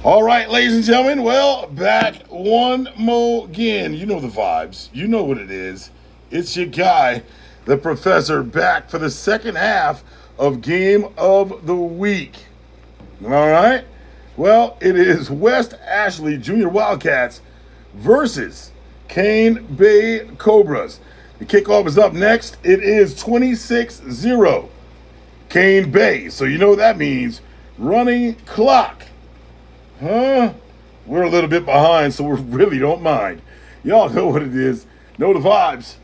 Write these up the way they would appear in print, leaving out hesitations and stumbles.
All right, ladies and gentlemen. Well, back one more again. You know the vibes. You know what it is. It's your guy, the professor, back for the second half of Game of the Week. All right. Well, it is West Ashley Junior Wildcats versus Cane Bay Cobras. The kickoff is up next. It is 26-0. Cane Bay. So you know what that means. Running clock. Huh? We're a little bit behind, so we really don't mind. Y'all know what it is. Know the vibes.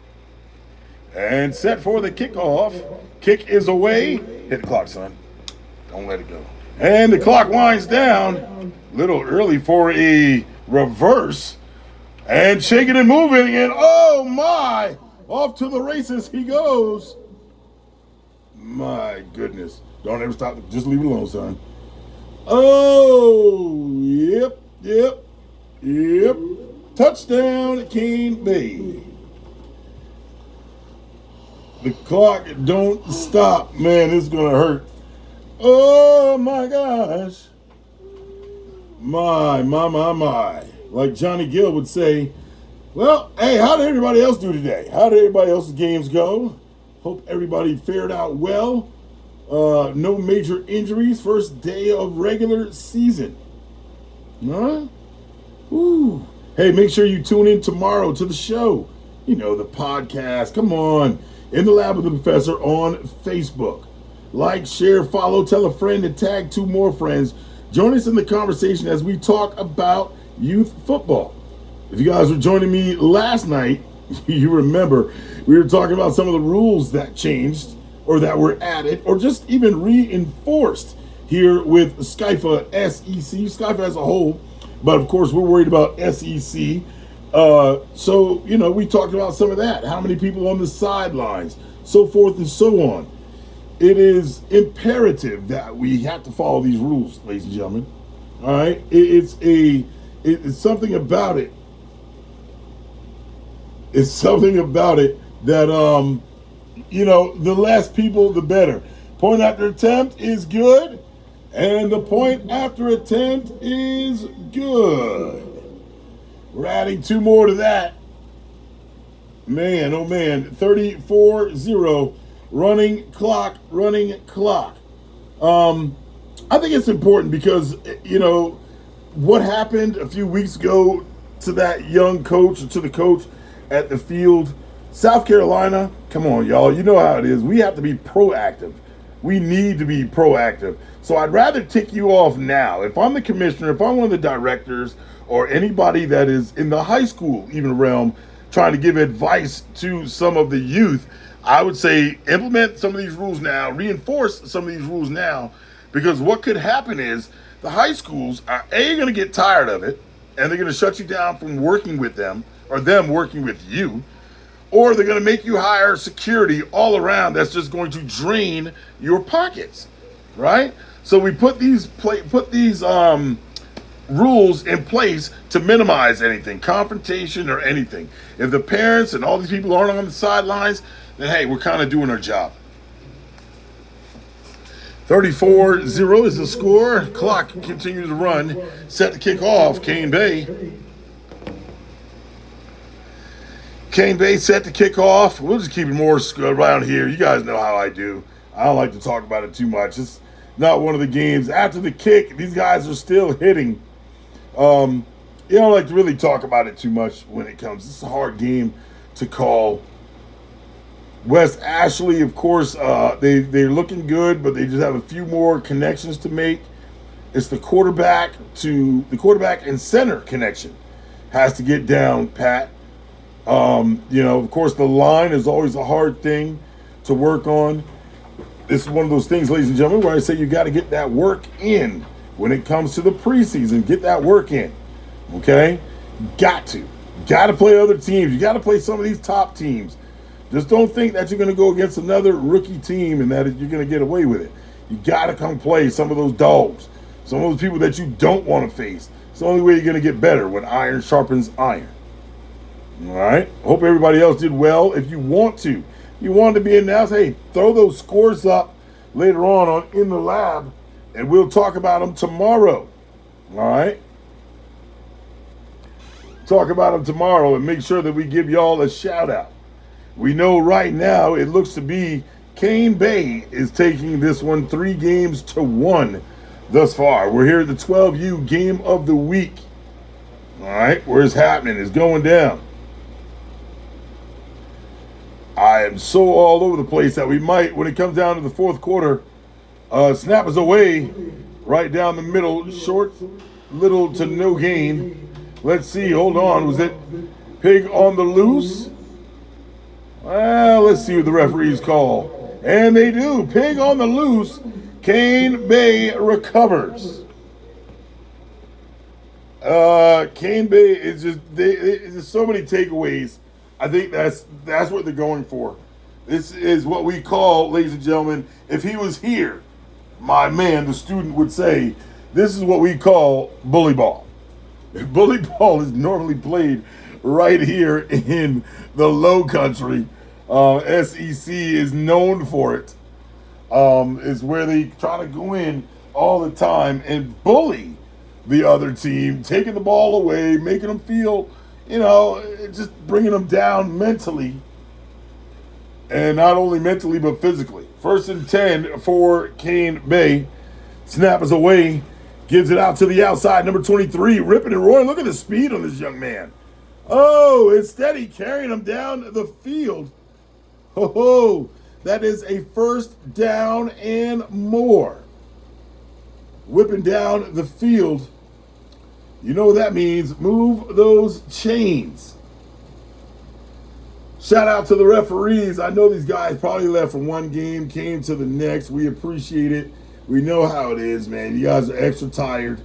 And set for the kickoff. Kick is away. Hit the clock, son. Don't let it go. And the clock winds down. A little early for a reverse. And shaking and moving. And oh my! Off to the races he goes. My goodness. Don't ever stop. Just leave it alone, son. Oh, yep. Touchdown, Cane Bay. The clock don't stop. Man, this is going to hurt. Oh, my gosh. My. Like Johnny Gill would say, well, hey, how did everybody else do today? How did everybody else's games go? Hope everybody fared out well. No major injuries. First day of regular season. Huh? Ooh. Hey, make sure you tune in tomorrow to the show. You know, the podcast. Come on. In the Lab with the Professor on Facebook. Like, share, follow, tell a friend, and tag two more friends. Join us in the conversation as we talk about youth football. If you guys were joining me last night, you remember we were talking about some of the rules that changed or that were added or just even reinforced here with SCIFA SEC, SCIFA as a whole. But of course, we're worried about SEC. So, you know, we talked about some of that. How many people on the sidelines, so forth and so on. It is imperative that we have to follow these rules, ladies and gentlemen. All right? It's something about it. It's something about it that, you know, the less people, the better. Point after attempt is good, and the point after attempt is good. We're adding two more to that. Man, oh man, 34-0, running clock. I think it's important because, you know, what happened a few weeks ago to that young coach, or to the coach at the field, South Carolina, come on, y'all. You know how it is. We have to be proactive. We need to be proactive. So I'd rather tick you off now. If I'm the commissioner, if I'm one of the directors, or anybody that is in the high school even realm trying to give advice to some of the youth, I would say implement some of these rules now, reinforce some of these rules now, because what could happen is the high schools are going to get tired of it, and they're going to shut you down from working with them, or them working with you, or they're going to make you hire security all around that's just going to drain your pockets, right? So we put these rules in place to minimize anything, confrontation or anything. If the parents and all these people aren't on the sidelines, then hey, we're kind of doing our job. 34-0 is the score. Clock continues to run. Set to kick off. Cane Bay. Cane Bay set to kick off. We'll just keep it more around here. You guys know how I do. I don't like to talk about it too much. It's not one of the games. After the kick, these guys are still hitting. You don't like to really talk about it too much when it comes. It's a hard game to call. West Ashley, of course, they're looking good, but they just have a few more connections to make. It's the quarterback and center connection has to get down pat. You know, of course, the line is always a hard thing to work on. This is one of those things, ladies and gentlemen, where I say you got to get that work in when it comes to the preseason. Get that work in, okay? Got to play other teams. You got to play some of these top teams. Just don't think that you're going to go against another rookie team and that you're going to get away with it. You got to come play some of those dogs, some of those people that you don't want to face. It's the only way you're going to get better, when iron sharpens iron. All right? Hope everybody else did well. If you want to be announced, hey, throw those scores up later on in the lab, and we'll talk about them tomorrow. All right. Talk about them tomorrow and make sure that we give y'all a shout out. We know right now it looks to be Kane Bay is taking this one 3-1 thus far. We're here at the 12U game of the week. All right, where it's happening, it's going down. I am so all over the place that we might, when it comes down to the fourth quarter, snap us away right down the middle, short, little to no gain. Let's see, hold on, was it pig on the loose? Well, let's see what the referees call. And they do, pig on the loose. Kane Bay recovers. Kane Bay is just, there's so many takeaways. I think that's what they're going for. This is what we call, ladies and gentlemen, if he was here, my man, the student would say, this is what we call bully ball. Bully ball is normally played right here in the Low Country. SEC is known for it. Is where they try to go in all the time and bully the other team, taking the ball away, making them feel, just bringing them down mentally. And not only mentally, but physically. 1st and 10 for Kane Bay. Snap is away. Gives it out to the outside. Number 23, ripping and roaring. Look at the speed on this young man. Oh, it's steady, carrying him down the field. Ho, that is a 1st down and more. Whipping down the field. You know what that means. Move those chains. Shout out to the referees. I know these guys probably left from one game, came to the next. We appreciate it. We know how it is, man. You guys are extra tired.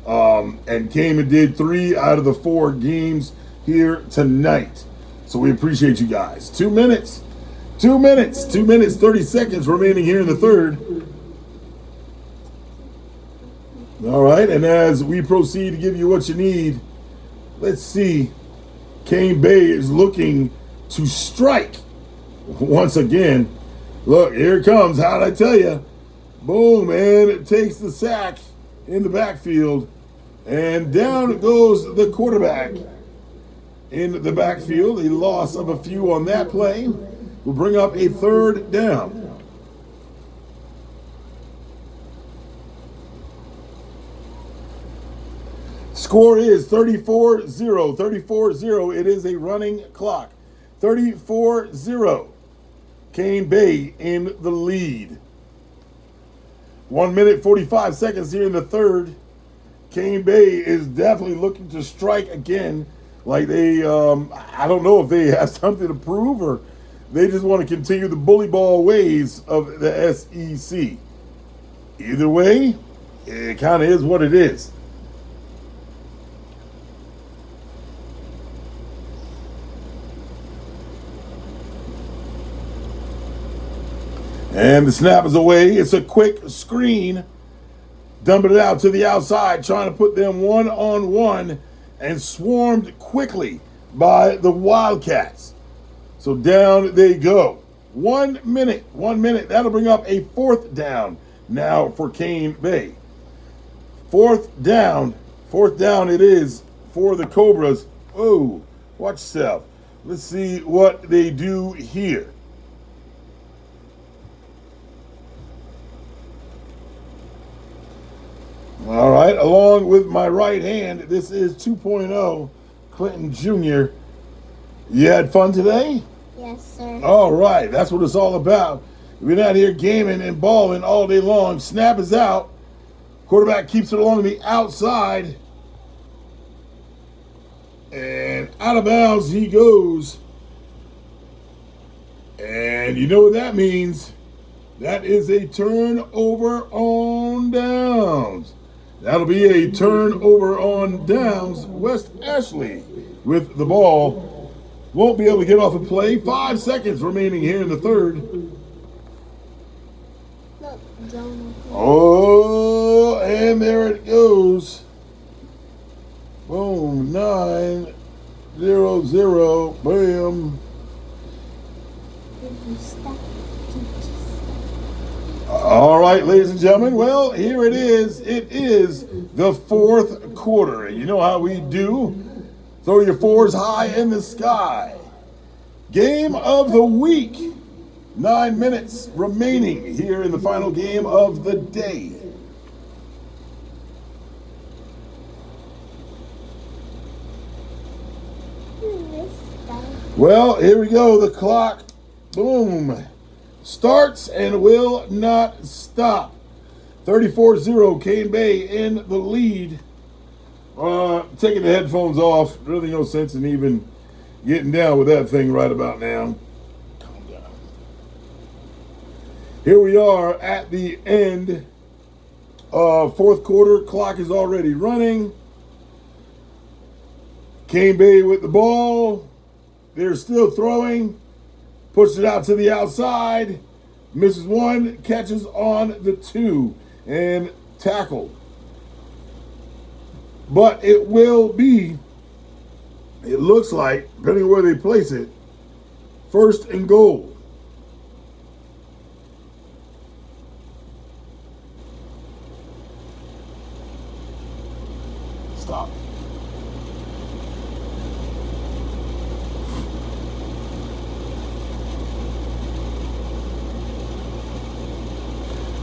And came and did 3 out of the 4 games here tonight. So we appreciate you guys. 2 minutes. 2 minutes. 2 minutes, 30 seconds remaining here in the third. All right, and as we proceed to give you what you need, let's see. Kane Bay is looking to strike once again. Look, here it comes. How'd I tell you? Boom, and it takes the sack in the backfield. And down goes the quarterback in the backfield. A loss of a few on that play will bring up a 3rd down. Score is 34-0. 34-0. It is a running clock. 34-0. Kane Bay in the lead. 1 minute, 45 seconds here in the third. Kane Bay is definitely looking to strike again. Like they, I don't know if they have something to prove or they just want to continue the bully ball ways of the SEC. Either way, it kind of is what it is. And the snap is away. It's a quick screen. Dumping it out to the outside, trying to put them one-on-one, and swarmed quickly by the Wildcats. So down they go. 1 minute. 1 minute. That'll bring up a 4th down now for Kane Bay. 4th down. 4th down it is for the Cobras. Oh, watch yourself. Let's see what they do here. All right, along with my right hand, this is 2.0 Clinton Jr. You had fun today? Yes, sir. All right, that's what it's all about. We're out here gaming and balling all day long. Snap is out. Quarterback keeps it along the outside. And out of bounds he goes. And you know what that means. That is a turnover on downs. That'll be a turnover on downs. West Ashley with the ball. Won't be able to get off a play. 5 seconds remaining here in the third. Oh, and there it goes. Boom, 9-0-0. Bam. All right, ladies and gentlemen. Well, here it is. It is the fourth quarter. And you know how we do. Throw your fours high in the sky. Game of the week. 9 minutes remaining here in the final game of the day. Well, here we go. The clock, boom, starts and will not stop. 34-0, Cane Bay in the lead. Taking the headphones off. Really no sense in even getting down with that thing right about now. Calm down. Here we are at the end of fourth quarter. Clock is already running. Cane Bay with the ball. They're still throwing. Pushes it out to the outside. Misses one. Catches on the two. And tackled. But it will be, it looks like, depending on where they place it, first and goal. Stop.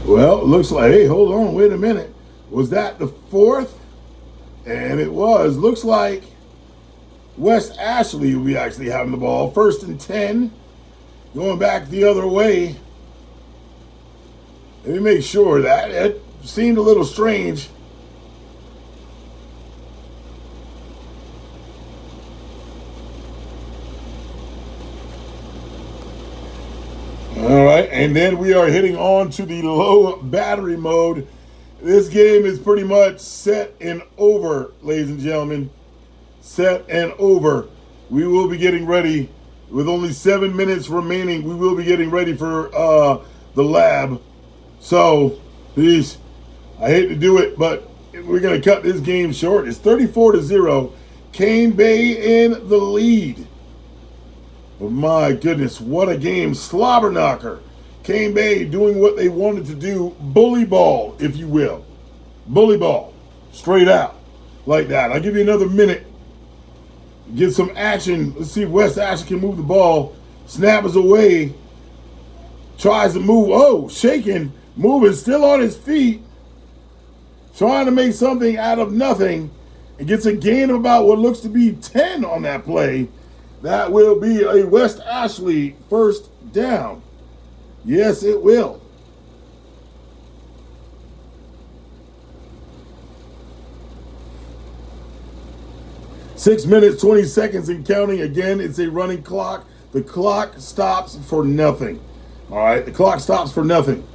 Well, it looks like, hey, hold on, wait a minute. Was that the fourth? And it was. Looks like West Ashley will be actually having the ball. First and 10. Going back the other way. Let me make sure that it seemed a little strange. All right, and then we are hitting on to the low battery mode. This game is pretty much set and over, ladies and gentlemen. Set and over. We will be getting ready with only 7 minutes remaining. We will be getting ready for the lab. So, please, I hate to do it, but we're going to cut this game short. It's 34-0. Cane Bay in the lead. But my goodness, what a game. Slobber knocker. Cane Bay doing what they wanted to do. Bully ball, if you will. Bully ball. Straight out. Like that. I'll give you another minute. Get some action. Let's see if West Ashley can move the ball. Snap is away. Tries to move. Oh, shaking. Moving. Still on his feet. Trying to make something out of nothing. And gets a gain of about what looks to be 10 on that play. That will be a West Ashley first down. Yes, it will. Six minutes, 20 seconds and counting. Again, it's a running clock. The clock stops for nothing. All right, the clock stops for nothing.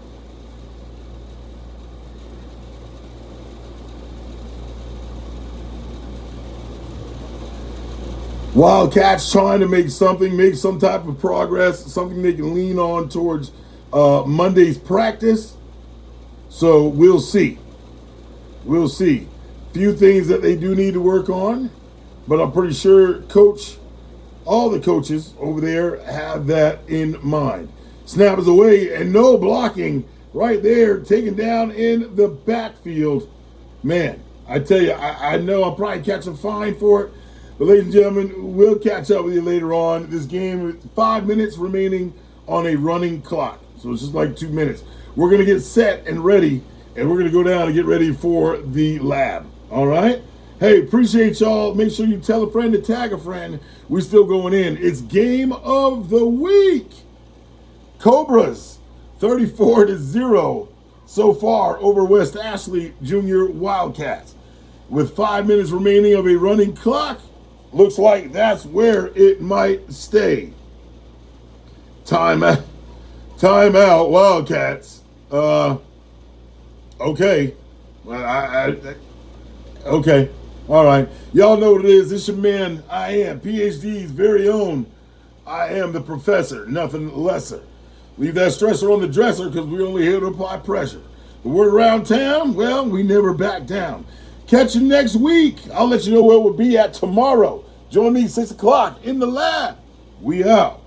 Wildcats trying to make some type of progress, something they can lean on towards Monday's practice. So we'll see. We'll see. Few things that they do need to work on, but I'm pretty sure all the coaches over there have that in mind. Snap is away and no blocking right there, taken down in the backfield. Man, I tell you, I know I'll probably catch a fine for it. But ladies and gentlemen, we'll catch up with you later on. This game, 5 minutes remaining on a running clock. So it's just like 2 minutes. We're going to get set and ready, and we're going to go down and get ready for the lab. All right? Hey, appreciate y'all. Make sure you tell a friend to tag a friend. We're still going in. It's game of the week. Cobras, 34-0 so far over West Ashley Junior Wildcats. With 5 minutes remaining of a running clock, looks like that's where it might stay. Time out, Wildcats. Okay. Okay. All right. Y'all know what it is. It's your man, I am PhD's very own. I am the professor, nothing lesser. Leave that stressor on the dresser because we only here to apply pressure. The word around town, well, we never back down. Catch you next week. I'll let you know where we'll be at tomorrow. Join me 6 o'clock in the lab. We out.